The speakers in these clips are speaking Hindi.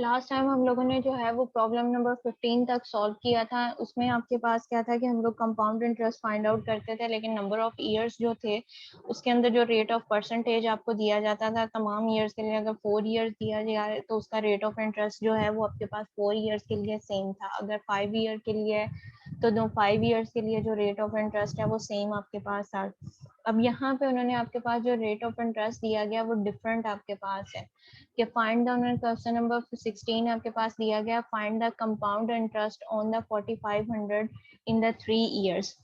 लास्ट टाइम हम लोगों ने जो है वो प्रॉब्लम नंबर 15 तक सॉल्व किया था। उसमें आपके पास क्या था कि हम लोग कंपाउंड इंटरेस्ट फाइंड आउट करते थे, लेकिन नंबर ऑफ ईयर्स जो थे उसके अंदर जो रेट ऑफ परसेंटेज आपको दिया जाता था तमाम ईयर्स के लिए, अगर 4 ईयर्स दिया जाए तो उसका रेट ऑफ इंटरेस्ट जो है वो आपके पास 4 ईयर्स के लिए सेम था। अगर 5 ईयर के लिए तो दो 5 ईयर्स के लिए जो रेट ऑफ इंटरेस्ट है वो सेम आपके पास था। अब यहाँ पे उन्होंने आपके पास जो रेट ऑफ इंटरेस्ट दिया गया वो डिफरेंट आपके पास है कि फाइंड द क्वेश्चन नंबर 16 आपके पास दिया गया, find the compound interest on the 4500 in the 3 years.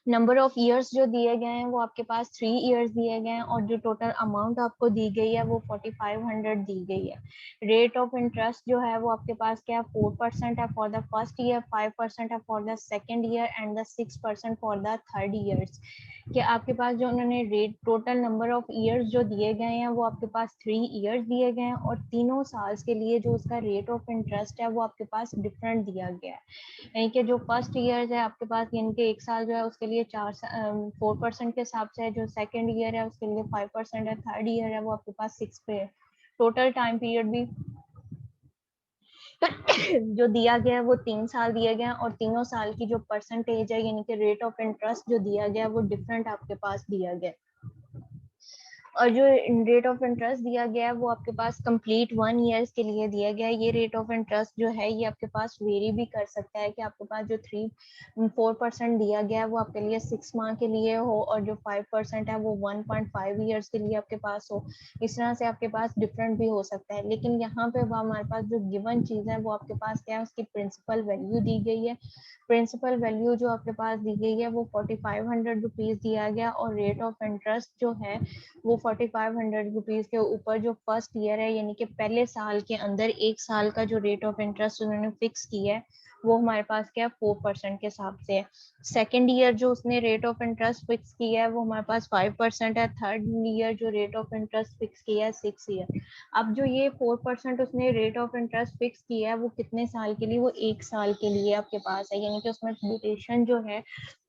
Number of years जो दिए गए हैं वो आपके पास 3 ईयर्स दिए गए हैं और जो टोटल अमाउंट आपको दी गई है वो 4500 दी गई है। रेट ऑफ इंटरेस्ट जो है वो आपके पास क्या 4% है फॉर द फर्स्ट ईयर, 5% है for the second year and the 6% for the third years. कि आपके पास जो उन्होंने rate total number of years जो दिए गए हैं वो आपके पास 3 ईयर्स दिए गए हैं और तीनों साल के लिए जो उसका रेट ऑफ इंटरेस्ट है वो आपके पास डिफरेंट दिया गया है। यानी कि जो फर्स्ट ईयर है आपके पास यानी कि 1 साल जो है उसके लिए 4% के हिसाब से है, जो सेकंड ईयर है उसके लिए 5% है, थर्ड ईयर है वो आपके पास 6 पे है। टोटल टाइम पीरियड भी जो दिया गया है वो 3 साल दिया गया और तीनों साल की जो परसेंटेज है यानी कि रेट ऑफ इंटरेस्ट जो दिया गया वो डिफरेंट आपके पास दिया गया। और जो रेट ऑफ इंटरेस्ट दिया गया है वो आपके पास कंप्लीट 1 ईयर्स के लिए दिया गया है। ये रेट ऑफ इंटरेस्ट जो है ये आपके पास वेरी भी कर सकता है कि आपके पास जो 4% दिया गया है वो आपके लिए 6 माह के लिए हो और जो 5% है वो 1.5 ईयर्स के लिए आपके पास हो। इस तरह से आपके पास डिफरेंट भी हो सकता है, लेकिन यहाँ पे हमारे पास जो गिवन चीज़ है वो आपके पास क्या है, उसकी प्रिंसिपल वैल्यू दी गई है। प्रिंसिपल वैल्यू जो आपके पास दी गई है वो 4500 रुपीज़ दिया गया और रेट ऑफ इंटरेस्ट जो है वो 4500 रुपीज के ऊपर जो फर्स्ट ईयर है यानी कि पहले साल के अंदर 1 साल का जो रेट ऑफ इंटरेस्ट उन्होंने फिक्स किया है वो हमारे पास क्या 4% के हिसाब से है। सेकेंड ईयर जो उसने रेट ऑफ इंटरेस्ट फिक्स किया है वो हमारे पास 5% है। थर्ड ईयर जो रेट ऑफ इंटरेस्ट फिक्स किया है 6 ईयर। अब जो ये 4% उसने रेट ऑफ इंटरेस्ट फिक्स किया है वो कितने साल के लिए, वो 1 साल के लिए आपके पास है। यानी कि उसमें ड्यूरेशन जो है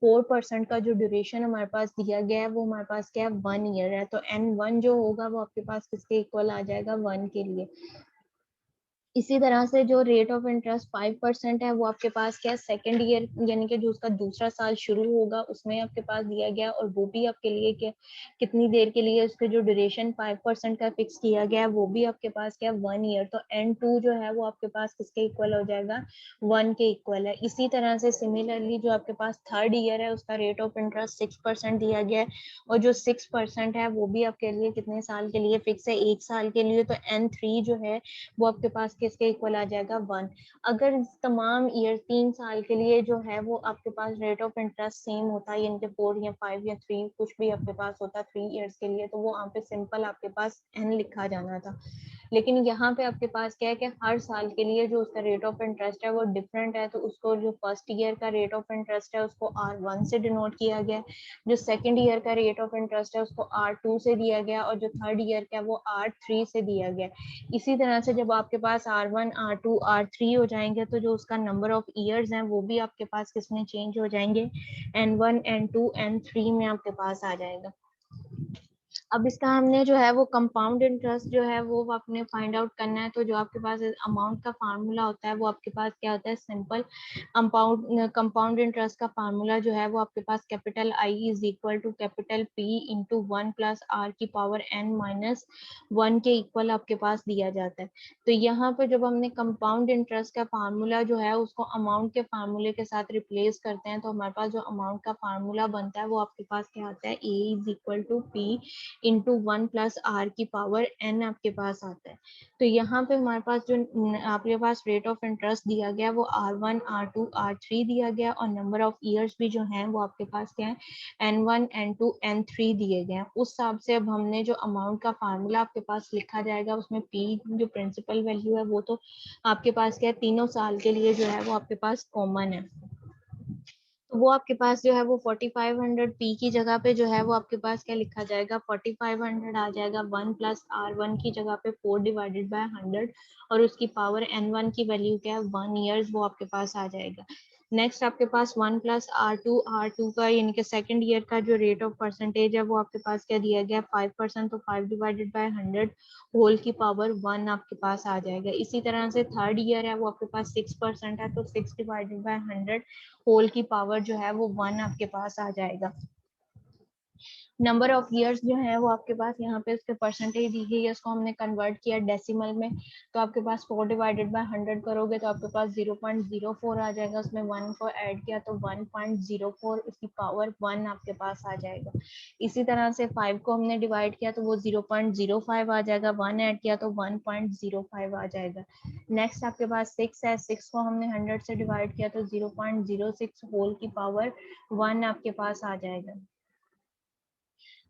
4% का जो ड्यूरेशन हमारे पास दिया गया है वो हमारे पास क्या है 1 ईयर है। तो N1 जो होगा वो आपके पास किसके इक्वल आ जाएगा 1 के लिए। इसी तरह से जो रेट ऑफ इंटरेस्ट 5% है वो आपके पास क्या है सेकेंड ईयर यानी कि जो उसका दूसरा साल शुरू होगा उसमें आपके पास दिया गया और वो भी आपके लिए क्या कितनी देर के लिए उसके जो ड्यूरेशन 5% का फिक्स किया गया है वो भी आपके पास क्या 1 ईयर। तो N2 जो है वो आपके पास किसके इक्वल हो जाएगा 1 के इक्वल है। इसी तरह से सिमिलरली जो आपके पास थर्ड ईयर है उसका रेट ऑफ इंटरेस्ट 6% दिया गया है और जो 6% है वो भी आपके लिए कितने साल के लिए फिक्स है 1 साल के लिए। तो N3 जो है वो आपके पास किसके इक्वल आ जाएगा 1। अगर तमाम ईयर 3 साल के लिए जो है वो आपके पास रेट ऑफ इंटरेस्ट सेम होता है यानी कि 4 या 5 या 3 कुछ भी आपके पास होता 3 ईयर्स के लिए तो वो यहाँ पे सिंपल आपके पास n लिखा जाना था। लेकिन यहाँ पे आपके पास क्या है कि हर साल के लिए जो उसका रेट ऑफ इंटरेस्ट है वो डिफरेंट है। तो उसको जो फर्स्ट ईयर का रेट ऑफ इंटरेस्ट है उसको R1 से डिनोट किया गया, जो सेकंड ईयर का रेट ऑफ इंटरेस्ट है उसको R2 से दिया गया और जो थर्ड ईयर का वो R3 से दिया गया। इसी तरह से जब आपके पास R1 R2 R3 हो जाएंगे तो जो उसका नंबर ऑफ ईयर्स हैं वो भी आपके पास किसमें चेंज हो जाएंगे N1 N2 N3 में आपके पास आ जाएगा। अब इसका हमने जो है वो कंपाउंड इंटरेस्ट जो है वो आपने फाइंड आउट करना है। तो जो आपके पास अमाउंट का फार्मूला होता है वो आपके पास क्या होता है सिंपल कंपाउंड इंटरेस्ट का फार्मूला जो है वो आपके पास capital I is equal to capital P into 1 plus R की पावर N माइनस 1 के इक्वल आपके पास दिया जाता है। तो यहाँ पे जब हमने कंपाउंड इंटरेस्ट का फार्मूला जो है उसको अमाउंट के फार्मूले के साथ रिप्लेस करते हैं तो हमारे पास जो अमाउंट का फार्मूला बनता है वो आपके पास क्या आता है A is equal to P into 1 plus R की पावर N आपके पास आता है। तो यहाँ पे हमारे पास जो आपके पास रेट ऑफ इंटरेस्ट दिया गया वो R1 R2 R3 दिया गया और नंबर ऑफ ईयर्स भी जो हैं वो आपके पास क्या है N1 N2 N3 दिए गए हैं। उस हिसाब से अब हमने जो अमाउंट का फार्मूला आपके पास लिखा जाएगा उसमें P जो प्रिंसिपल वैल्यू है वो तो आपके पास क्या है तीनों साल के लिए जो है वो आपके पास कॉमन है। तो वो आपके पास जो है वो 4500 P की जगह पे जो है वो आपके पास क्या लिखा जाएगा 4500 आ जाएगा 1 प्लस R1 की जगह पे 4 डिवाइडेड बाय 100 और उसकी पावर N1 की वैल्यू क्या है 1 ईयर्स वो आपके पास आ जाएगा। नेक्स्ट आपके पास 1+R2 का यानी कि सेकंड ईयर का जो रेट ऑफ परसेंटेज है वो आपके पास क्या दिया गया 5%, तो 5/100 होल की पावर 1 आपके पास आ जाएगा। इसी तरह से थर्ड ईयर है वो आपके पास 6% है, तो 6/100 होल की पावर जो है वो 1 आपके पास आ जाएगा। नंबर ऑफ ईयर्स जो है वो आपके पास यहाँ पे इसके परसेंटेज दी गई है, इसको हमने कन्वर्ट किया डेसिमल में, तो आपके पास 4/100 करोगे तो आपके पास 0.04 आ जाएगा, उसमें 1 को ऐड किया तो 1.04, उसकी पावर 1 आपके पास आ जाएगा। इसी तरह से 5 को हमने डिवाइड किया तो वो 0.05 आ जाएगा, 1 ऐड किया तो 1.05 आ जाएगा। नेक्स्ट आपके पास 6 है, 6 को हमने 100 से डिवाइड किया तो 0.06 होल की पावर 1 आपके पास आ जाएगा।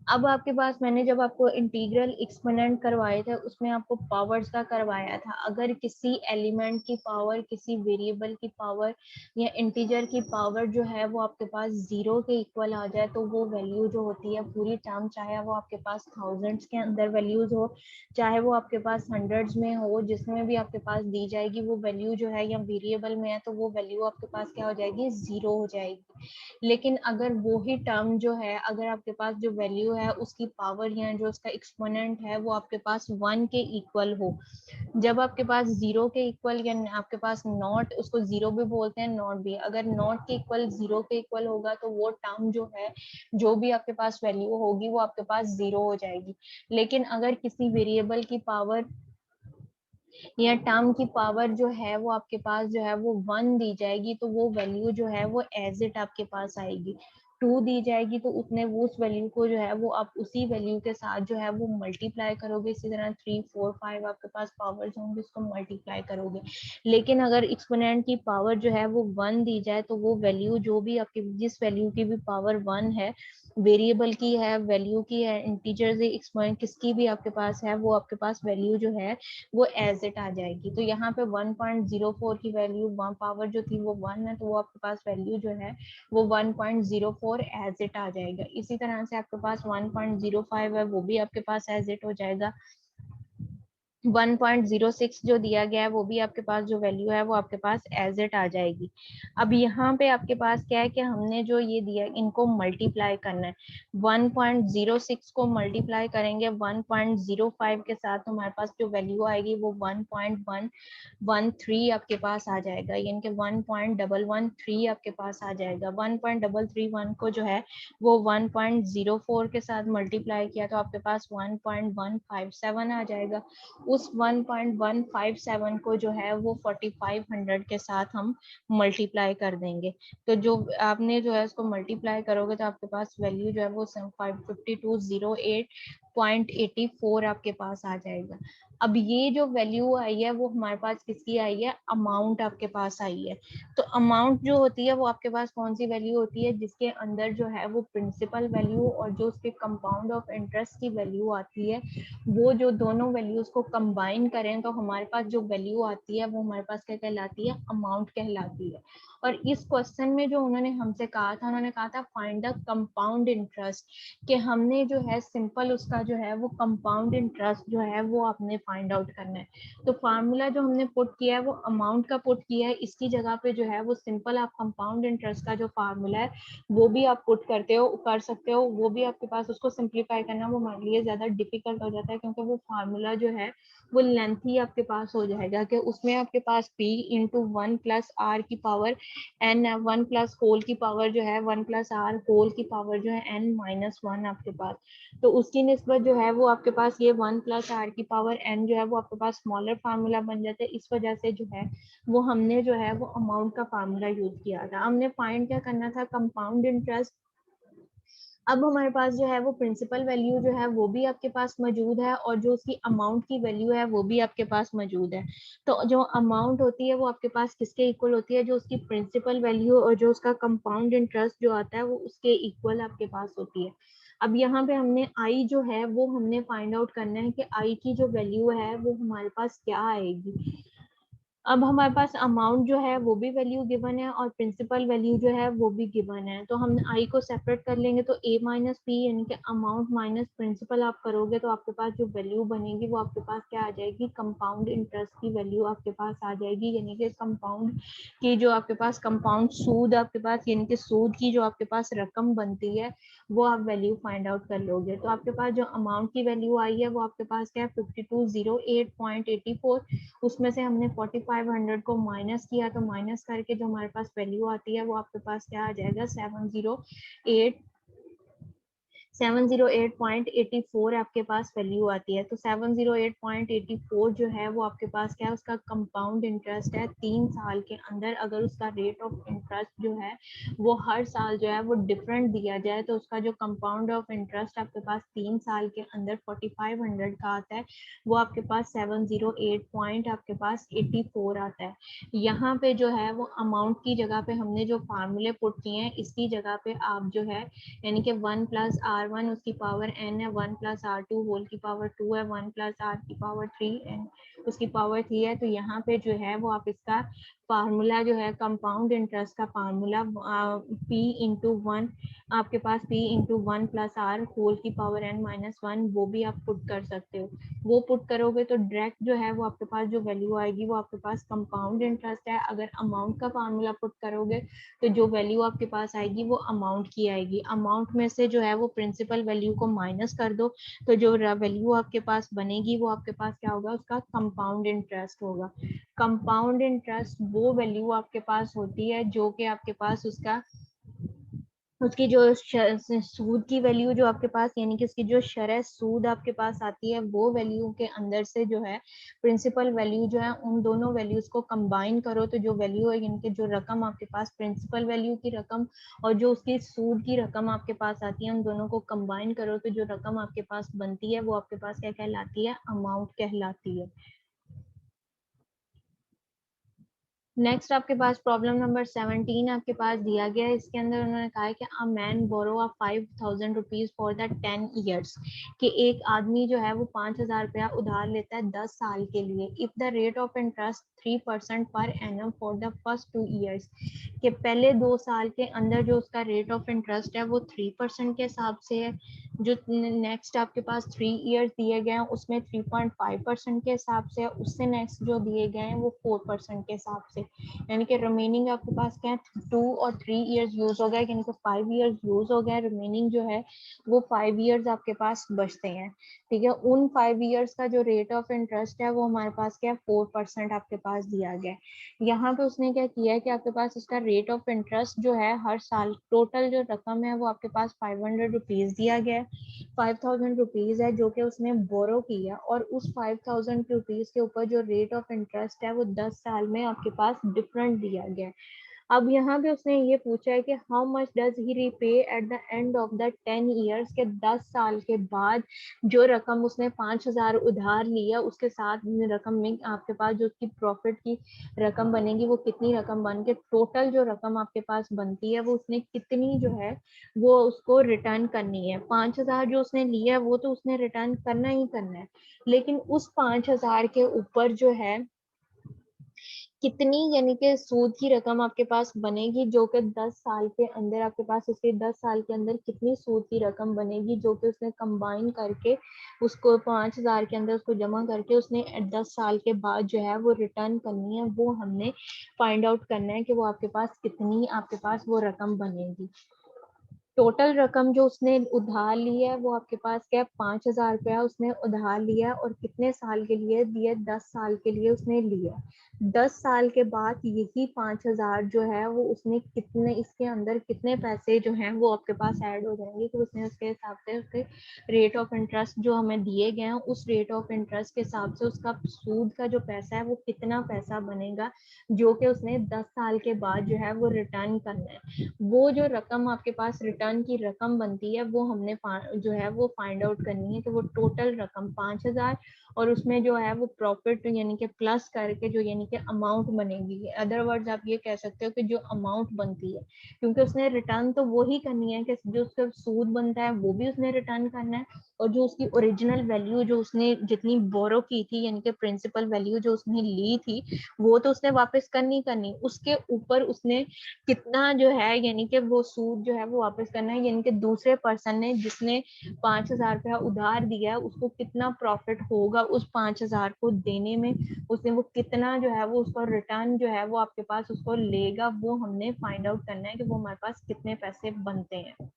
अब आपके पास मैंने जब आपको इंटीग्रल एक्सपोनेंट करवाए थे उसमें आपको पावर्स का करवाया था, अगर किसी एलिमेंट की पावर, किसी वेरिएबल की पावर या इंटीजर की पावर जो है वो आपके पास 0 के इक्वल आ जाए तो वो वैल्यू जो होती है पूरी टर्म, चाहे वो आपके पास थाउजेंड्स के अंदर वैल्यूज हो, चाहे वो आपके पास हंड्रेड्स में हो, जिसमें भी आपके पास दी जाएगी वो वैल्यू जो है, या वेरिएबल में है तो वो वैल्यू आपके पास क्या हो जाएगी 0 हो जाएगी। लेकिन अगर वो ही टर्म जो है, अगर आपके पास जो वैल्यू है उसकी पावर या जो उसका एक्सपोनेंट है वो आपके पास 1 के इक्वल हो, जब आपके पास 0 के इक्वल या आपके पास नॉट, उसको 0 भी बोलते हैं नॉट भी, अगर नॉट के इक्वल 0 के इक्वल होगा तो वो टर्म जो है, जो भी आपके पास वैल्यू होगी वो आपके पास 0 हो जाएगी। लेकिन अगर किसी वेरिएबल की पावर या टर्म की पावर जो है वो आपके पास जो है वो 1 दी जाएगी तो वो वैल्यू जो है वो एज इट आपके पास आएगी। 2 दी जाएगी तो उतने वो उस वैल्यू को जो है वो आप उसी वैल्यू के साथ जो है वो मल्टीप्लाई करोगे। इसी तरह 3 4 5 आपके पास पावर्स होंगे, उसको मल्टीप्लाई करोगे। लेकिन अगर एक्सपोनेंट की पावर जो है वो 1 दी जाए तो वो वैल्यू जो भी आपकी, जिस वैल्यू की भी पावर 1 है, वेरिएबल की है, वैल्यू की है, इंटीजर से एक्सपोनेंट किसकी भी आपके पास है, वो आपके पास वैल्यू जो है वो एज इट आ जाएगी। तो यहाँ पे 1.04 की वैल्यू पावर जो थी वो 1 है, तो वो आपके पास वैल्यू जो है वो 1.04 एज इट आ जाएगा। इसी तरह से आपके पास 1.05 है, वो भी आपके पास एज इट हो जाएगा। 1.06 जो दिया गया है वो भी आपके पास जो वैल्यू है वो आपके पास एज इट आ जाएगी। अब यहाँ पे आपके पास क्या है कि हमने जो ये दिया इनको मल्टीप्लाई करना है। 1.06 को मल्टीप्लाई करेंगे 1.05 के साथ, हमारे पास जो वैल्यू आएगी वो 1.113 आपके पास आ जाएगा, यानी कि 1.113 आपके पास आ जाएगा। 1.331 को जो है वो 1.04 के साथ मल्टीप्लाई किया तो आपके पास 1.157 आ जाएगा। उस 1.157 को जो है वो 4500 के साथ हम मल्टीप्लाई कर देंगे। तो जो आपने जो है उसको मल्टीप्लाई करोगे तो आपके पास वैल्यू जो है वो 5208.84 आपके पास आ जाएगा। अब ये जो वैल्यू आई है वो हमारे पास किसकी आई है, अमाउंट आपके पास आई है। तो अमाउंट जो होती है वो आपके पास कौन सी वैल्यू होती है, जिसके अंदर जो है वो प्रिंसिपल वैल्यू और जो उसके कंपाउंड ऑफ इंटरेस्ट की वैल्यू आती है, वो जो दोनों वैल्यूज को कंबाइन करें तो हमारे पास जो वैल्यू आती है वो हमारे पास क्या कहलाती है, अमाउंट कहलाती है। और इस क्वेश्चन में जो उन्होंने हमसे कहा था, उन्होंने कहा था फाइंड द कंपाउंड इंटरेस्ट, कि हमने जो है सिंपल उसका जो है वो कंपाउंड इंटरेस्ट जो है वो आपने फाइंड आउट करना है। तो फार्मूला जो हमने पुट किया है वो अमाउंट का पुट किया है, इसकी जगह पे जो है वो सिंपल आप कंपाउंड इंटरेस्ट का जो फार्मूला है वो भी आप पुट करते हो, कर सकते हो, वो भी आपके पास, उसको सिंप्लीफाई करना वो हमारे लिए ज्यादा डिफिकल्ट हो जाता है, क्योंकि वो फार्मूला जो है वो लेंथी आपके पास हो जाएगा, कि उसमें आपके पास p इंटू 1+r की पावर n, 1+ होल की पावर जो है 1+r होल की पावर जो है n-1 आपके पास, तो उसकी निस्बत जो है वो आपके पास ये 1+r की पावर n जो है वो आपके पास स्मॉलर फार्मूला बन जाता है। इस वजह से जो है वो हमने जो है वो अमाउंट का फार्मूला यूज किया था। हमने फाइंड क्या करना था, कंपाउंड इंटरेस्ट। अब हमारे पास जो है वो प्रिंसिपल वैल्यू जो है वो भी आपके पास मौजूद है, और जो उसकी अमाउंट की वैल्यू है वो भी आपके पास मौजूद है। तो जो अमाउंट होती है वो आपके पास किसके इक्वल होती है, जो उसकी प्रिंसिपल वैल्यू और जो उसका कंपाउंड इंटरेस्ट जो आता है वो उसके इक्वल आपके पास होती है। अब यहाँ पे हमने आई जो है वो हमने फाइंड आउट करना है कि आई की जो वैल्यू है वो हमारे पास क्या आएगी। अब हमारे पास अमाउंट जो है वो भी वैल्यू गिवन है और प्रिंसिपल वैल्यू जो है वो भी गिवन है, तो हम आई को सेपरेट कर लेंगे, तो ए माइनस पी यानी कि अमाउंट माइनस प्रिंसिपल आप करोगे तो आपके पास जो वैल्यू बनेगी वो आपके पास क्या आ जाएगी, कंपाउंड इंटरेस्ट की वैल्यू आपके पास आ जाएगी, यानी कि कंपाउंड की जो आपके पास कंपाउंड सूद आपके पास यानी कि सूद की जो आपके पास रकम बनती है वो आप वैल्यू फाइंड आउट कर लोगे। तो आपके पास जो अमाउंट की वैल्यू आई है वो आपके पास क्या है 5208.84, उसमें से हमने 4500 को माइनस किया, तो माइनस करके जो हमारे पास वैल्यू आती है वो आपके पास क्या आ जाएगा 708.84 आपके पास वैल्यू आती है। तो 708.84 जो है वो आपके पास क्या है, उसका कंपाउंड इंटरेस्ट है 3 साल के अंदर। अगर उसका रेट ऑफ इंटरेस्ट जो है वो हर साल जो है वो डिफरेंट दिया जाए तो उसका जो कंपाउंड ऑफ इंटरेस्ट आपके पास 3 साल के अंदर 4500 का आता है, वो आपके पास 708 पॉइंट आपके पास 84 आता है। यहाँ पे जो है वो अमाउंट की जगह पे हमने जो फार्मूले पुट किए हैं इसकी जगह पे आप जो है यानी कि 1+r1 उसकी पावर n है, 1+r2 होल की पावर 2 है, 1+r की पावर 3 एन उसकी पावर 3 है। तो यहाँ पे जो है वो आप इसका फार्मूला जो है कंपाउंड इंटरेस्ट का फार्मूला p इंटू वन आपके पास p इंटू 1+r होल की पावर n-1 वो भी आप पुट कर सकते हो। वो पुट करोगे तो डायरेक्ट जो है वो आपके पास जो वैल्यू आएगी वो आपके पास कंपाउंड इंटरेस्ट है। अगर अमाउंट का फार्मूला पुट करोगे तो जो वैल्यू आपके पास आएगी वो अमाउंट की आएगी। अमाउंट में से जो है वो प्रिंसिपल वैल्यू को माइनस कर दो तो जो वैल्यू आपके पास बनेगी वो आपके पास क्या होगा, उसका कंपाउंड इंटरेस्ट होगा। कंपाउंड इंटरेस्ट वो वैल्यू आपके पास होती है जो कि आपके पास उसकी जो सूद की वैल्यू जो आपके पास यानी कि उसकी जो शरह सूद आपके पास आती है वो वैल्यू के अंदर से जो है प्रिंसिपल वैल्यू जो है उन दोनों वैल्यूज को कंबाइन करो तो जो वैल्यू है यानी कि जो रकम आपके पास प्रिंसिपल वैल्यू की रकम और जो उसकी सूद की रकम आपके पास आती है उन दोनों को कंबाइन करो तो जो रकम आपके पास बनती है वो आपके पास क्या कहलाती है, अमाउंट कहलाती है। नेक्स्ट आपके पास प्रॉब्लम नंबर 17 आपके पास दिया गया है। इसके अंदर उन्होंने कहा है कि a man borrow a 5000 rupees for the 10 years, कि एक आदमी जो है वो 5000 रुपया उधार लेता है 10 साल के लिए। If the rate of interest 3% per annum for the first 2 years, कि पहले 2 साल के अंदर जो उसका रेट ऑफ इंटरेस्ट है वो 3% के हिसाब से है, जो नेक्स्ट आपके पास 3 ईयर्स दिए गए हैं उसमें 3.5% के हिसाब से है, उससे नेक्स्ट जो दिए गए हैं वो 4% के हिसाब से, यानी कि रिमेनिंग आपके पास क्या है 2 और 3 ईयर्स यूज हो गए यानी कि 5 ईयर्स यूज हो गए, रिमेनिंग जो है वो 5 ईयर्स आपके पास बचते हैं। ठीक है, उन 5 ईयर्स का जो रेट ऑफ इंटरेस्ट है वो हमारे पास क्या है 4% आपके पास दिया गया है। यहाँ पे उसने क्या किया है कि आपके पास इसका रेट ऑफ इंटरेस्ट जो है हर साल टोटल जो रकम है वो आपके पास 500 रुपीज दिया गया है, 5000 रुपीज है जो कि उसने बोरो किया और उस 5000 रुपीज के ऊपर जो रेट ऑफ इंटरेस्ट है वो 10 साल में आपके पास डिफरेंट दिया गया है। अब यहाँ पे उसने ये पूछा है कि how much does he repay at the end of the 10 years, के 10 साल के बाद जो रकम उसने 5000 उधार लिया उसके साथ रकम में आपके पास जो उसकी प्रॉफिट की रकम बनेगी वो कितनी रकम बन के टोटल जो रकम आपके पास बनती है वो उसने कितनी जो है वो उसको रिटर्न करनी है। 5000 जो उसने लिया है वो तो उसने रिटर्न करना ही करना है, लेकिन उस 5000 के ऊपर जो है कितनी यानी कि सूद की रकम आपके पास बनेगी जो कि 10 साल के अंदर आपके पास उसके 10 साल के अंदर कितनी सूद की रकम बनेगी जो कि उसने कंबाइन करके उसको 5000 के अंदर उसको जमा करके उसने 10 साल के बाद जो है वो रिटर्न करनी है, वो हमने फाइंड आउट करना है कि वो आपके पास कितनी आपके पास वो रकम बनेगी। टोटल रकम जो उसने उधार ली है वो आपके पास क्या 5000 रुपया उसने उधार लिया और कितने साल के लिए दिए, 10 साल के लिए उसने लिया। 10 साल के बाद यही 5000 जो है वो उसने कितने इसके अंदर कितने पैसे जो हैं वो आपके पास ऐड हो जाएंगे, तो उसने उसके हिसाब से उसके रेट ऑफ इंटरेस्ट जो हमें दिए गए हैं उस रेट ऑफ इंटरेस्ट के हिसाब से उसका सूद का जो पैसा है वो कितना पैसा बनेगा जो कि उसने 10 साल के बाद जो है वो रिटर्न करना है। वो जो रकम आपके पास रिटर्न की रकम बनती है वो हमने जो है वो फाइंड आउट करनी है कि वो टोटल रकम 5000 और उसमें जो है वो प्रॉफिट यानी कि प्लस करके जो यानी कि अमाउंट बनेगी। अदर वर्ड्स आप ये कह सकते हो कि जो अमाउंट बनती है, क्योंकि उसने रिटर्न तो वो ही करनी है कि जो उसका सूद बनता है वो भी उसने रिटर्न करना है, और जो उसकी ओरिजिनल वैल्यू जो उसने जितनी बोरो की थी यानी कि प्रिंसिपल वैल्यू जो उसने ली थी वो तो उसने वापस करनी, उसके ऊपर उसने कितना जो है यानी कि वो सूद जो है वो वापस करना है, यानी कि दूसरे पर्सन ने जिसने 5,000 रुपया उधार दिया है उसको कितना प्रॉफिट होगा उस 5,000 को देने में, उसने वो कितना जो है वो उसका रिटर्न जो है वो आपके पास उसको लेगा, वो हमने फाइंड आउट करना है कि वो हमारे पास कितने पैसे बनते हैं।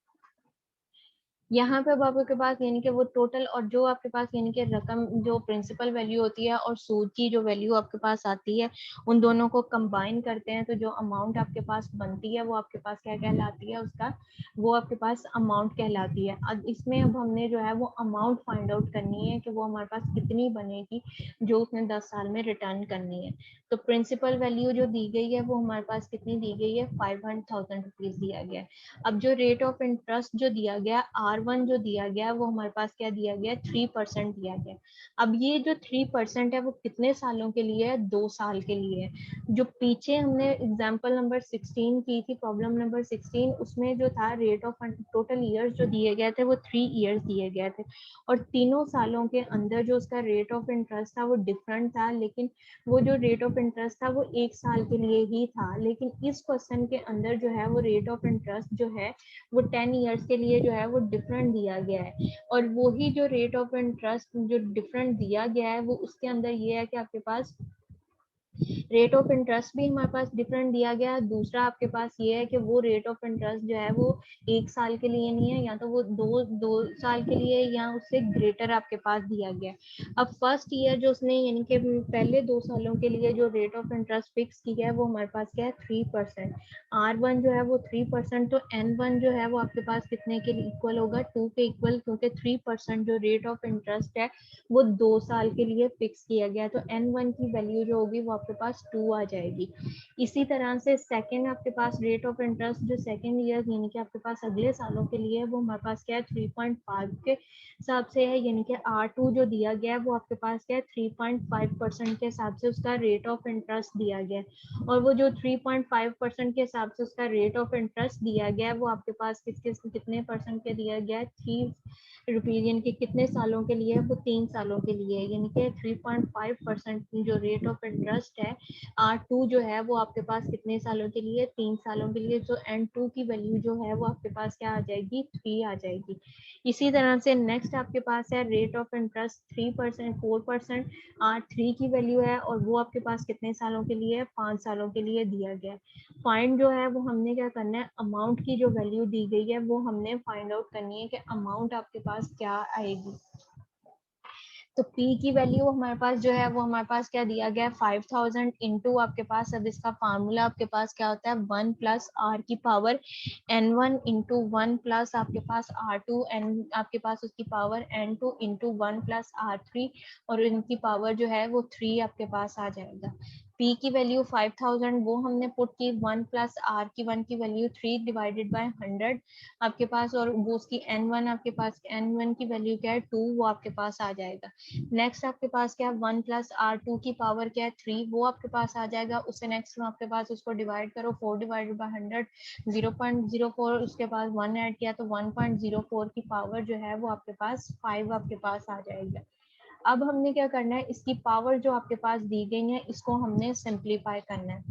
यहाँ पे अब आपके पास यानी कि वो टोटल और जो आपके पास यानी कि रकम जो प्रिंसिपल वैल्यू होती है और सूद की जो वैल्यू आपके पास आती है, उन दोनों को कंबाइन करते हैं तो जो अमाउंट आपके पास बनती है वो आपके पास क्या कहलाती है, उसका वो आपके पास अमाउंट कहलाती है। अब इसमें अब हमने जो है वो अमाउंट फाइंड आउट करनी है कि वो हमारे पास कितनी बनेगी जो उसने 10 साल में रिटर्न करनी है। तो प्रिंसिपल वैल्यू जो दी गई है वो हमारे पास कितनी दी गई है, 500,000 रुपीज दिया गया है। अब जो रेट ऑफ इंटरेस्ट जो दिया गया R1 जो दिया गया वो हमारे पास क्या दिया गया, 3% दिया गया। अब ये जो 3% है वो कितने सालों के लिए है, 2 साल के लिए है। जो पीछे हमने एग्जाम्पल नंबर 16 की थी, प्रॉब्लम नंबर 16, उसमें जो था रेट ऑफ टोटल ईयर्स जो दिए गए थे वो 3 ईयर्स दिए गए थे, और तीनों सालों के अंदर जो उसका रेट ऑफ इंटरेस्ट था वो डिफरेंट था, लेकिन वो जो रेट ऑफ इंटरेस्ट था वो 1 साल के लिए ही था। लेकिन इस क्वेश्चन के अंदर जो है वो रेट ऑफ इंटरेस्ट जो है वो 10 ईयर्स के लिए जो है वो डिफरेंट दिया गया है, और वही जो रेट ऑफ इंटरेस्ट जो डिफरेंट दिया गया है वो उसके अंदर ये है कि आपके पास रेट ऑफ इंटरेस्ट भी हमारे पास डिफरेंट दिया गया है। दूसरा आपके पास ये है कि वो रेट ऑफ इंटरेस्ट जो है वो 1 साल के लिए नहीं है, या तो वो दो दो साल के लिए या उससे ग्रेटर आपके पास दिया गया है। अब फर्स्ट ईयर जो उसने यानी कि पहले 2 सालों के लिए जो रेट ऑफ इंटरेस्ट फिक्स किया है वो हमारे पास क्या है, 3%। R1 जो है वो 3%, तो N1 जो है वो आपके पास कितने के इक्वल होगा, 2 के इक्वल, क्योंकि 3% जो रेट ऑफ इंटरेस्ट है वो 2 साल के लिए फिक्स किया गया, तो N1 की वैल्यू जो होगी वो आपके पास 2 आ जाएगी। इसी तरह से सेकंड आपके पास रेट ऑफ इंटरेस्ट जो सेकंड ईयर यानी कि आपके पास अगले सालों के लिए वो हमारे पास क्या है, 3.5 के हिसाब से है, यानी कि R2 जो दिया गया है वो आपके पास क्या है, 3.5% के हिसाब से उसका रेट ऑफ इंटरेस्ट दिया गया है। और वो जो 3.5% के हिसाब से उसका रेट ऑफ इंटरेस्ट दिया गया है वो आपके पास कितने परसेंट के दिया गया है, 3 रुपीज, यानी कि कितने सालों के लिए, वो 3 सालों के लिए, यानी कि 3.5% जो रेट ऑफ इंटरेस्ट है R2 जो है वो आपके पास कितने सालों के लिए, 3 सालों के लिए। तो N2 की वैल्यू जो है वो आपके पास क्या आ जाएगी, 3 आ जाएगी। इसी तरह से नेक्स्ट आपके पास है रेट ऑफ इंटरेस्ट 3%, 4%, R3 की वैल्यू है और वो आपके पास कितने सालों के लिए, 5 सालों के लिए दिया गया है। फाइंड जो है वो हमने क्या करना है, अमाउंट की जो वैल्यू दी गई है वो हमने फाइंड आउट करनी है कि अमाउंट आपके पास क्या आएगी। तो P की वैल्यू हमारे पास जो है वो हमारे पास क्या दिया गया है, 5,000 इंटू आपके पास, अब इसका फार्मूला आपके पास क्या होता है, 1 प्लस R की पावर N1 इंटू 1 प्लस आपके पास R2 एन आपके पास उसकी power N2 into 1 plus R3, और इनकी पावर जो है वो 3 आपके पास आ जाएगा। P की वैल्यू 5,000 वो हमने पुट की, 1 प्लस R की 1 की वैल्यू 3 डिवाइडेड बाय 100 आपके पास, और वो उसकी N1 आपके पास N1 की वैल्यू क्या है, 2, वो आपके पास आ जाएगा। नेक्स्ट आपके पास क्या है, 1 प्लस R2 की पावर क्या है, 3, वो आपके पास आ जाएगा। उससे नेक्स्ट में आपके पास उसको डिवाइड करो, 4 डिवाइडेड बाय 100 0.04, उसके पास 1 ऐड किया तो 1.04 की पावर जो है वो आपके पास 5 आपके पास आ जाएगा। अब हमने क्या करना है, इसकी पावर जो आपके पास दी गई है इसको हमने सिंप्लीफाई करना है।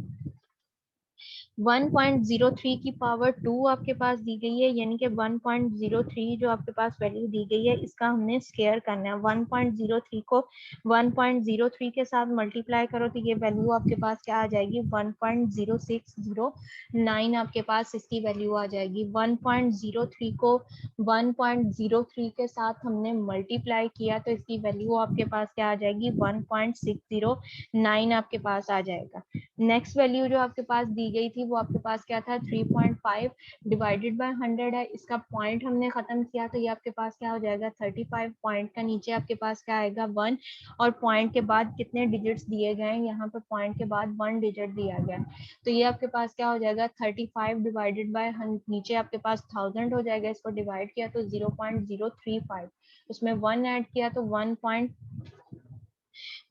1.03 की पावर 2 आपके पास दी गई है, यानी कि 1.03 जो आपके पास वैल्यू दी गई है इसका हमने स्केयर करना है। 1.03 को 1.03 के साथ मल्टीप्लाई करो तो ये वैल्यू आपके पास क्या आ जाएगी, 1.0609 आपके पास इसकी वैल्यू आ जाएगी। 1.03 को 1.03 के साथ हमने मल्टीप्लाई किया तो इसकी वैल्यू आपके पास क्या आ जाएगी, 1.609 आपके पास आ जाएगा। नेक्स्ट वैल्यू जो आपके पास दी गई थी वो आपके पास क्या था, 3.5 डिवाइडेड बाय 100 है, इसका पॉइंट हमने खत्म किया तो ये आपके पास क्या हो जाएगा, 35, पॉइंट का नीचे आपके पास क्या आएगा, 1, और पॉइंट के बाद कितने डिजिट्स दिए गए हैं, यहाँ पे पॉइंट के बाद 1 डिजिट दिया गया, तो ये आपके पास क्या हो जाएगा, 35 डिवाइडेड बाय नीचे आपके पास 1000 हो जाएगा, इसको डिवाइड किया तो 0.035, उसमें 1 ऐड किया तो 1.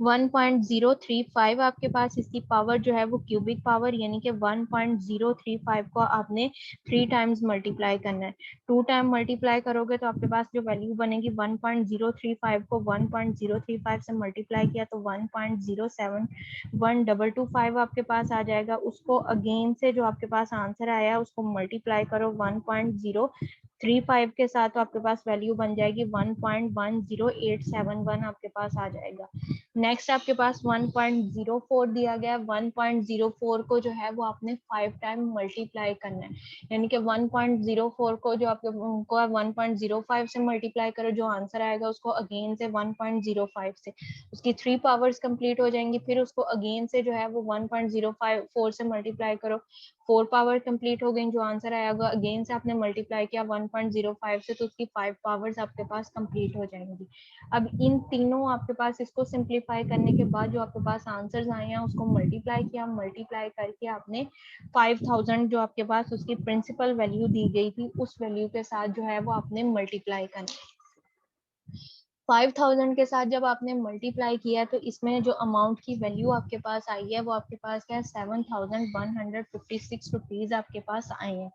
1.035 आपके पास इसकी पावर जो है वो क्यूबिक पावर, यानी कि 1.035 को आपने 3 टाइम्स मल्टीप्लाई करना है। 2 टाइम मल्टीप्लाई करोगे तो आपके पास जो वैल्यू बनेगी 1.035 को 1.035 से मल्टीप्लाई किया तो 1.071225 आपके पास आ जाएगा। उसको अगेन से जो आपके पास आंसर आया उसको मल्टीप्लाई करो 1.035 के साथ, तो आपके पास वैल्यू बन जाएगी 1.10871 आपके पास आ जाएगा। नेक्स्ट आपके पास 1.04 दिया गया। 1.04 को जो है वो आपने 5 टाइम मल्टीप्लाई करना है, यानी कि 1.04 को जो आपके उनको 1.05 से मल्टीप्लाई करो, जो आंसर आएगा उसको अगेन से 1.05 से, उसकी 3 पावर्स कंप्लीट हो जाएंगी। फिर उसको अगेन से जो है वो 1.04 से मल्टीप्लाई करो, 4 पावर कंप्लीट हो गई, जो आंसर आएगा अगेन से आपने मल्टीप्लाई किया 1.05 से, तो उसकी 5 पावर्स आपके पास कंप्लीट हो जाएंगी। अब इन तीनों आपके पास इसको सिंप्लीफाई करने के बाद जो आपके पास आंसर्स आए हैं उसको मल्टीप्लाई किया, मल्टीप्लाई करके आपने 5000 जो आपके पास उसकी प्रिंसिपल वैल्यू दी गई थी उस वैल्यू के साथ जो है वो आपने मल्टीप्लाई करना। 5000 के साथ जब आपने मल्टीप्लाई किया तो इसमें जो अमाउंट की वैल्यू आपके पास आई है वो आपके पास क्या है 7156 रुपीज आपके पास आए हैं।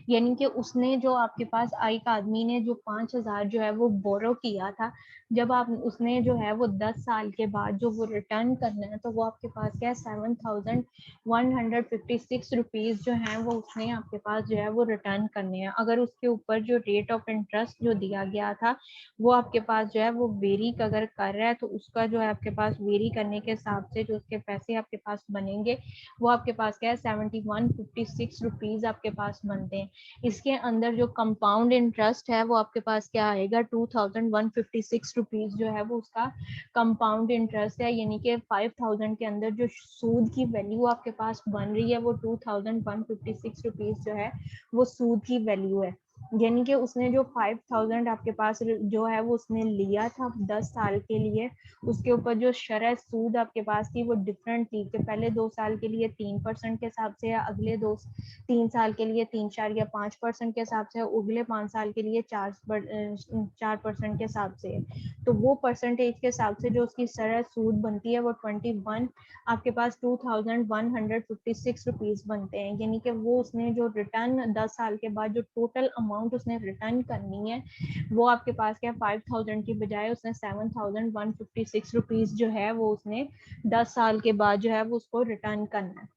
यानी कि उसने जो आपके पास एक आदमी ने जो 5000 जो है वो बोरो किया था, जब आप उसने जो है वो 10 साल के बाद जो वो रिटर्न करना है तो वो आपके पास क्या है 7156 रुपीज जो है वो उसने आपके पास जो है वो रिटर्न करने हैं। अगर उसके ऊपर जो रेट ऑफ इंटरेस्ट जो दिया गया था वो आपके पास जो है वो वेरी अगर कर रहा है तो उसका जो है आपके पास वेरी करने के हिसाब से जो उसके पैसे आपके पास बनेंगे वो आपके पास क्या है 7156 रुपीज आपके पास बनते हैं। इसके अंदर जो कंपाउंड इंटरेस्ट है वो आपके पास क्या आएगा 2156 रुपीज जो है वो उसका कंपाउंड इंटरेस्ट है, यानी कि 5000 के अंदर जो सूद की वैल्यू आपके पास बन रही है वो 2156 रुपीज जो है वो सूद की वैल्यू है। यानी कि उसने जो 5000 आपके पास जो है वो उसने लिया था 10 साल के लिए, उसके ऊपर जो शरह सूद आपके पास थी वो डिफरेंट थी कि पहले 2 साल के लिए 3% के हिसाब से, या अगले 3 साल के लिए 3 4 या 5% के हिसाब से, अगले 5 साल के लिए 4% के हिसाब से। तो वो परसेंटेज के हिसाब से जो उसकी शरह सूद बनती है वो 21 आपके पास 2156 रुपीज बनते हैं। यानी कि वो उसने जो रिटर्न 10 साल के बाद जो टोटल अमाउंट उसने रिटर्न करनी है वो आपके पास क्या 5000 की बजाय उसने 7156 रुपीज जो है वो उसने 10 साल के बाद जो है वो उसको रिटर्न करना है।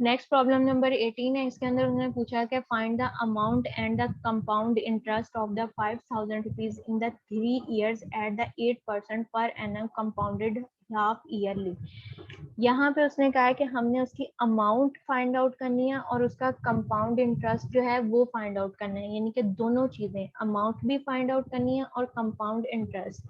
नेक्स्ट प्रॉब्लम नंबर 18 है। इसके अंदर उन्होंने पूछा कि find the amount and the compound interest of the 5000 rupees in the 3 years at the 8% per annum compounded half yearly. यहाँ पे उसने कहा है कि हमने उसकी अमाउंट फाइंड आउट करनी है और उसका कंपाउंड इंटरेस्ट जो है वो फाइंड आउट करना है, यानी कि दोनों चीजें, अमाउंट भी फाइंड आउट करनी है और कंपाउंड इंटरेस्ट।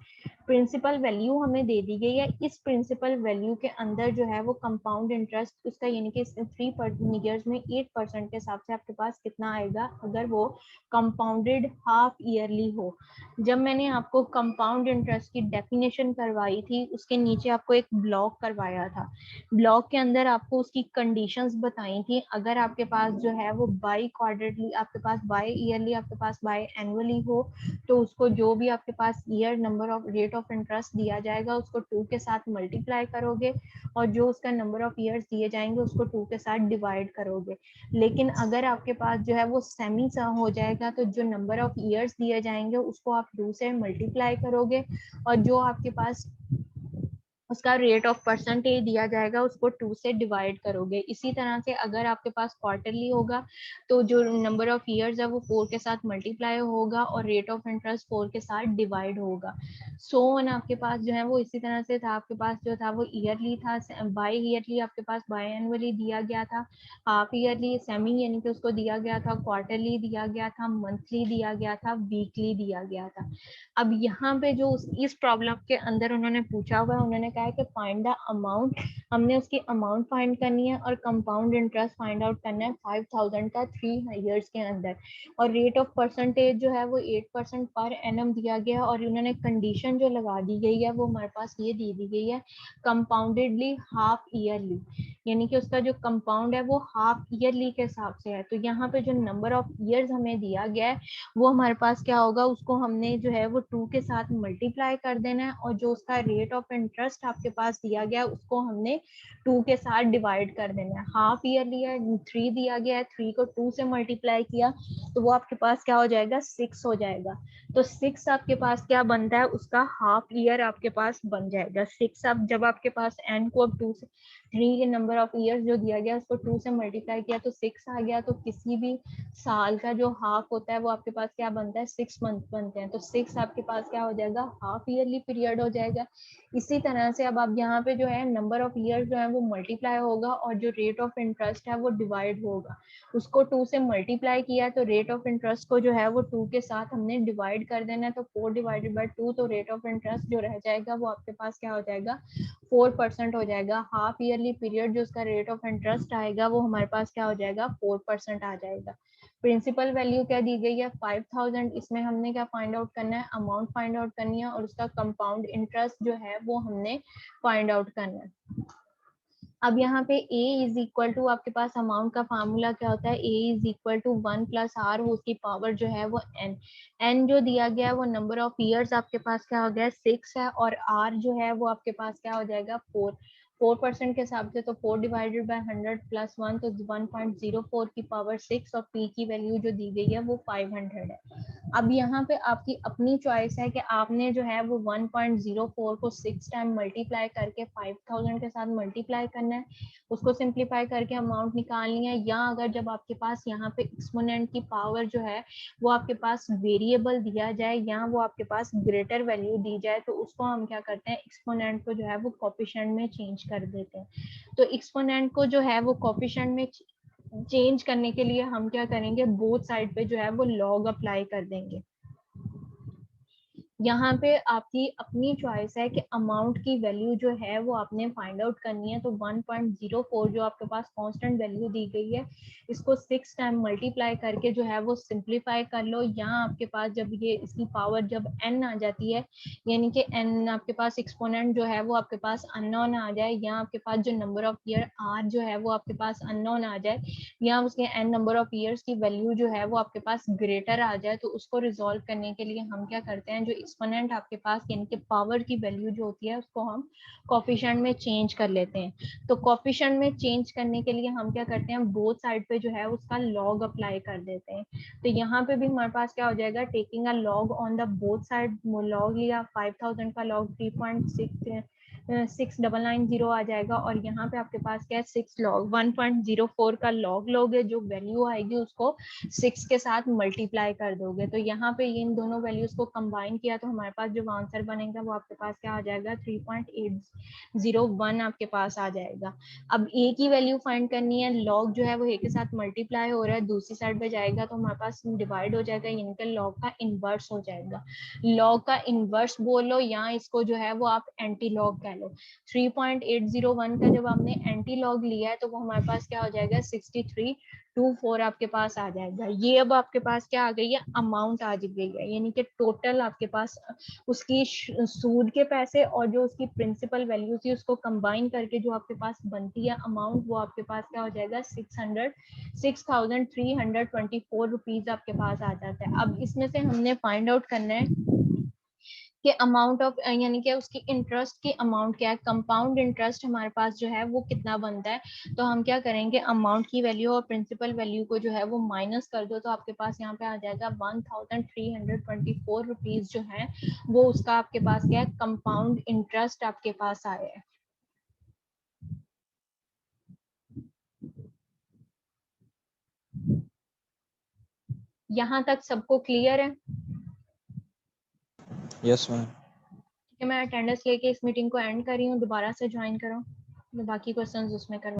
प्रिंसिपल वैल्यू हमें दे दी गई है, इस प्रिंसिपल वैल्यू के अंदर जो है वो कंपाउंड इंटरेस्ट उसका यानी कि 3 ईयर्स में 8% के हिसाब से आपके पास कितना आएगा अगर वो कंपाउंडेड हाफ ईयरली हो। जब मैंने आपको कंपाउंड इंटरेस्ट की डेफिनेशन करवाई थी उसके नीचे आपको एक ब्लॉक करवाया था, ब्लॉक के अंदर आपको उसकी कंडीशंस बताई थी। अगर आपके पास जो है वो बाई क्वार्टरली आपके पास बाई ईयरली आपके पास बाई एनुअली हो तो उसको जो भी आपके पास year number of rate of interest दिया जाएगा उसको 2 के साथ मल्टीप्लाई करोगे और जो उसका नंबर ऑफ ईयर्स दिए जाएंगे उसको 2 के साथ डिवाइड करोगे। लेकिन अगर आपके पास जो है वो सेमी सा हो जाएगा तो जो नंबर ऑफ ईयर्स दिए जाएंगे उसको आप 2 से मल्टीप्लाई करोगे और जो आपके पास उसका रेट ऑफ परसेंटेज दिया जाएगा उसको 2 से डिवाइड करोगे। इसी तरह से अगर आपके पास क्वार्टरली होगा तो जो नंबर ऑफ ईयर्स है वो 4 के साथ मल्टीप्लाई होगा और रेट ऑफ इंटरेस्ट 4 के साथ डिवाइड होगा। सो ऑन आपके पास जो है वो इसी तरह से था, आपके पास जो था वो ईयरली था, बाई ईयरली आपके पास बाई एनुअली दिया गया था, हाफ ईयरली सेमी यानी कि उसको दिया गया था, क्वार्टरली दिया गया था, मंथली दिया गया था, वीकली दिया गया था। अब यहाँ पे जो इस प्रॉब्लम के अंदर उन्होंने पूछा हुआ है, उन्होंने कहा कहा है कि फाइंड द अमाउंट, हमने उसकी अमाउंट फाइंड करनी है और कंपाउंड इंटरेस्ट फाइंड आउट करना है 5000 का 3 ईयर्स के अंदर। और रेट ऑफ परसेंटेज जो है वो 8% पर एनम दिया गया, और उन्होंने कंडीशन जो लगा दी गई है वो हमारे पास ये दी गई है कंपाउंडेडली हाफ ईयरली, यानी कि उसका जो कंपाउंड है वो हाफ ईयरली के हिसाब से है। तो यहाँ पे जो नंबर ऑफ ईयर्स हमें दिया गया है वो हमारे पास क्या होगा, उसको हमने जो है वो 2 के साथ मल्टीप्लाई कर देना है, और जो उसका रेट ऑफ इंटरेस्ट आपके पास दिया गया है उसको हमने 2 के साथ डिवाइड कर देना है। हाफ ईयरली है, 3 दिया गया है, 3 को 2 से मल्टीप्लाई किया तो वो आपके पास क्या हो जाएगा, 6 हो जाएगा। तो 6 आपके पास क्या बनता है, उसका हाफ ईयर आपके पास बन जाएगा। 6 अब जब आपके पास एन को अब 2 से 3 के नंबर ऑफ ईयर्स जो दिया गया उसको 2 से मल्टीप्लाई किया तो 6 आ गया। तो किसी भी साल का जो हाफ होता है वो आपके पास क्या बनता है, 6 मंथ बनते हैं। तो 6 आपके पास क्या हो जाएगा, हाफ ईयरली पीरियड हो जाएगा। इसी तरह से अब आप यहाँ पे जो है नंबर ऑफ ईयर्स जो है वो मल्टीप्लाई होगा और जो रेट ऑफ इंटरेस्ट है वो डिवाइड होगा। उसको 2 से मल्टीप्लाई किया तो रेट ऑफ इंटरेस्ट को जो है वो 2 के साथ हमने डिवाइड कर देना है। तो 4 डिवाइडेड बाय 2, तो रेट ऑफ इंटरेस्ट जो रह जाएगा वो आपके पास क्या हो जाएगा, 4% हो जाएगा। हाफ ईयरली पीरियड जो उसका रेट ऑफ इंटरेस्ट आएगा वो हमारे पास क्या हो जाएगा, 4% आ जाएगा। प्रिंसिपल वैल्यू क्या दी गई है, 5000। इसमें हमने क्या फाइंड आउट करना है, अमाउंट फाइंड आउट करनी है और उसका कंपाउंड इंटरेस्ट जो है वो हमने फाइंड आउट करना है। अब यहाँ पे a इज इक्वल टू, आपके पास अमाउंट का फार्मूला क्या होता है, a is equal to 1 plus R, उसकी पावर जो है वो n जो दिया गया है वो नंबर ऑफ ईयर्स आपके पास क्या हो गया, 6 है, और r जो है वो आपके पास क्या हो जाएगा, 4% के हिसाब से। तो 4 डिवाइडेड बाय 100 प्लस 1, तो 1.04 की पावर 6, और p की वैल्यू जो दी गई है वो 500 है। अब यहाँ पे आपकी अपनी चॉइस है कि आपने जो है वो 1.04 को 6 टाइम मल्टीप्लाई करके 5000 के साथ मल्टीप्लाई करना है, उसको सिंप्लीफाई करके अमाउंट निकालनी है, या अगर जब आपके पास यहाँ पे एक्सपोनेंट की पावर जो है वो आपके पास वेरिएबल दिया जाए या वो आपके पास ग्रेटर वैल्यू दी जाए तो उसको हम क्या करते हैं, एक्सपोनेंट को जो है वो कोफिशिएंट में चेंज कर देते हैं। तो एक्सपोनेंट को जो है वो कोफिशिएंट में चेंज करने के लिए हम क्या करेंगे, बोथ साइड पे जो है वो लॉग अप्लाई कर देंगे। यहाँ पे आपकी अपनी चॉइस है कि अमाउंट की वैल्यू जो है वो आपने फाइंड आउट करनी है। तो 1.04 जो आपके पास कांस्टेंट वैल्यू दी गई है, इसको 6 टाइम मल्टीप्लाई करके जो है वो सिंप्लीफाई कर लो। यहाँ आपके पास जब ये इसकी पावर जब n आ जाती है, यानी कि n आपके पास एक्सपोनेंट जो है वो आपके पास अननोन आ जाए, या आपके पास जो नंबर ऑफ ईयर r जो है वो आपके पास अननोन आ जाए, या उसके n नंबर ऑफ ईयर्स की वैल्यू जो है वो आपके पास ग्रेटर आ जाए, तो उसको रिजोल्व करने के लिए हम क्या करते हैं, जो एक्सपोनेंट आपके पास यानी कि पावर की वैल्यू जो होती है उसको हम कोफिशिएंट में चेंज कर लेते हैं। तो कोफिशिएंट में चेंज करने के लिए हम क्या करते हैं, बोथ साइड पे जो है उसका लॉग अप्लाई कर देते हैं। तो यहाँ पे भी हमारे पास क्या हो जाएगा, taking a log on the both side, log लिया 5000 का लॉग 3.6990 आ जाएगा, और यहाँ पे आपके पास क्या है 6 लॉग 1.04 का लॉग लोगे, जो वैल्यू आएगी उसको 6 के साथ मल्टीप्लाई कर दोगे। तो यहाँ पे इन दोनों वैल्यूज को कंबाइन किया तो हमारे पास जो आंसर बनेगा वो आपके पास क्या आ जाएगा, 3.801 आपके पास आ जाएगा। अब a की वैल्यू फाइंड करनी है, लॉग जो है वो a के साथ मल्टीप्लाई हो रहा है, दूसरी साइड पे जाएगा तो हमारे पास डिवाइड हो जाएगा, यानी कि लॉग का इनवर्स हो जाएगा। लॉग का इनवर्स बोलो या इसको जो है वो आप एंटी लॉग कह लो। 3.801 का जब आपने एंटी लॉग लिया है तो वो हमारे पास क्या हो जाएगा, 6324 आपके पास आ जाएगा। ये अब आपके पास क्या आ गई है, अमाउंट आ गई है, यानी कि टोटल आपके पास उसकी सूद के पैसे और जो उसकी प्रिंसिपल वैल्यू थी उसको कंबाइन करके जो आपके पास बनती है अमाउंट, वो आपके पास क्या हो जाएगा, 6324 रुपीज आपके पास आ जाता है। अब इसमें से हमने फाइंड आउट करना है कि अमाउंट ऑफ यानी कि उसकी इंटरेस्ट की अमाउंट क्या है, कंपाउंड इंटरेस्ट हमारे पास जो है वो कितना बनता है। तो हम क्या करेंगे, अमाउंट की वैल्यू और प्रिंसिपल वैल्यू को जो है वो माइनस कर दो, तो आपके पास यहाँ पे आ जाएगा 1324 रुपीज जो है वो उसका आपके पास क्या है, कंपाउंड इंटरेस्ट आपके पास आया है। यहाँ तक सबको क्लियर है? Yes ma'am. मैं अटेंडेंस लेके इस मीटिंग को एंड कर रही हूँ, दोबारा से ज्वाइन करो, बाकी क्वेश्चंस उसमें करो।